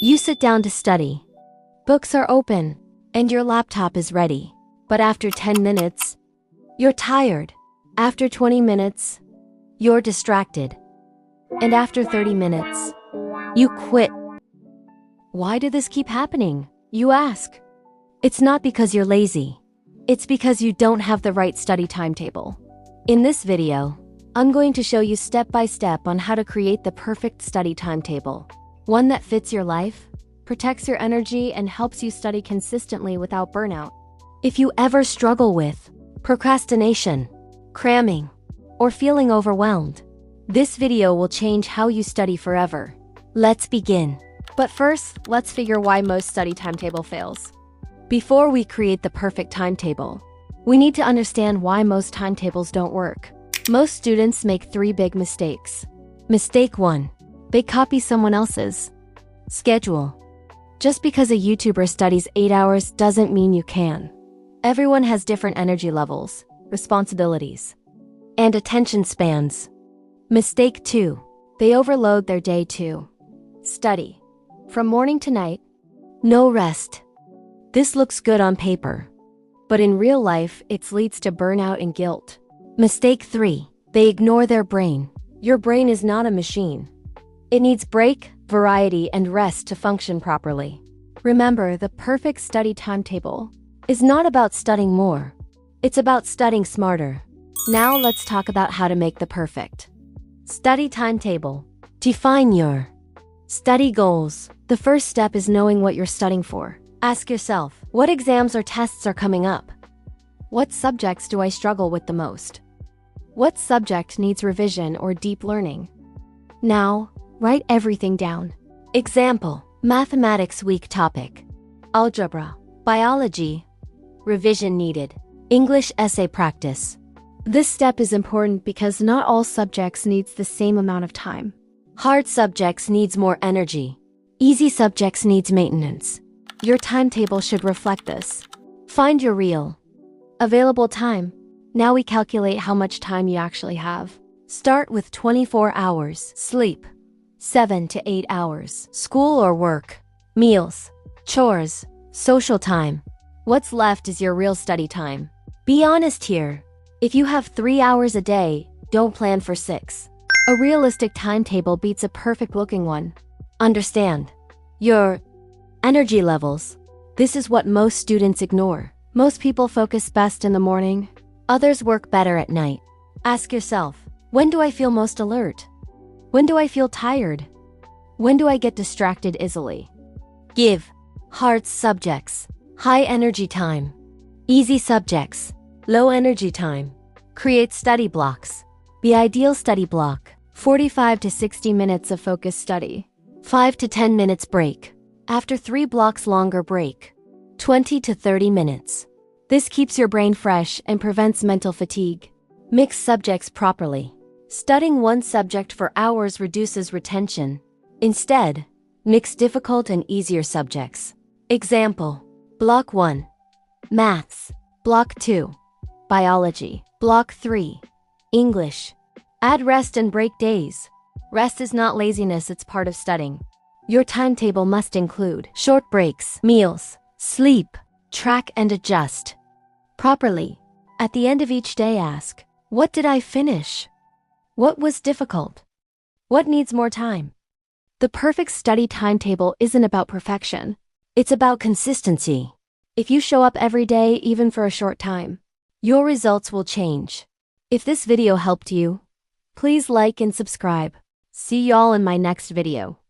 You sit down to study. Books are open, and your laptop is ready. But after 10 minutes, you're tired. After 20 minutes, you're distracted. And after 30 minutes, you quit. Why did this keep happening, you ask? It's not because you're lazy. It's because you don't have the right study timetable. In this video, I'm going to show you step by step on how to create the perfect study timetable. One that fits your life, protects your energy, and helps you study consistently without burnout. If you ever struggle with procrastination, cramming, or feeling overwhelmed, this video will change how you study forever. Let's begin. But first, let's figure why most study timetable fails. Before we create the perfect timetable, we need to understand why most timetables don't work. Most students make 3 big mistakes. Mistake 1. They copy someone else's schedule. Just because a YouTuber studies 8 hours doesn't mean you can. Everyone has different energy levels, responsibilities, and attention spans. Mistake 2. They overload their day to study. From morning to night, no rest. This looks good on paper, but in real life, it leads to burnout and guilt. Mistake 3. They ignore their brain. Your brain is not a machine. It needs break, variety, and rest to function properly. Remember, the perfect study timetable is not about studying more. It's about studying smarter. Now let's talk about how to make the perfect study timetable. Define your study goals. The first step is knowing what you're studying for. Ask yourself, what exams or tests are coming up? What subjects do I struggle with the most? What subject needs revision or deep learning? Now, write everything down. Example, mathematics week topic, algebra, biology, revision needed, English essay practice. This step is important because not all subjects needs the same amount of time. Hard subjects needs more energy. Easy subjects needs maintenance. Your timetable should reflect this. Find your real available time. Now we calculate how much time you actually have. Start with 24 hours. Sleep, 7 to 8 hours. School or work, meals, chores, social time. What's left is your real study time. Be honest here. If you have 3 hours a day, don't plan for 6. A realistic timetable beats a perfect-looking one. Understand your energy levels. This is what most students ignore. Most people focus best in the morning. Others work better at night. Ask yourself, when do I feel most alert? When do I feel tired? When do I get distracted easily? Give hard subjects high energy time. Easy subjects low energy time. Create study blocks. The ideal study block, 45 to 60 minutes of focused study. 5 to 10 minutes break. After 3 blocks longer break. 20 to 30 minutes. This keeps your brain fresh and prevents mental fatigue. Mix subjects properly. Studying one subject for hours reduces retention. Instead, mix difficult and easier subjects. Example, Block 1, Maths. Block 2, Biology. Block 3, English. Add rest and break days. Rest is not laziness, it's part of studying. Your timetable must include short breaks, meals, sleep, track and adjust properly. At the end of each day, ask, what did I finish? What was difficult? What needs more time? The perfect study timetable isn't about perfection. It's about consistency. If you show up every day, even for a short time, your results will change. If this video helped you, please like and subscribe. See y'all in my next video.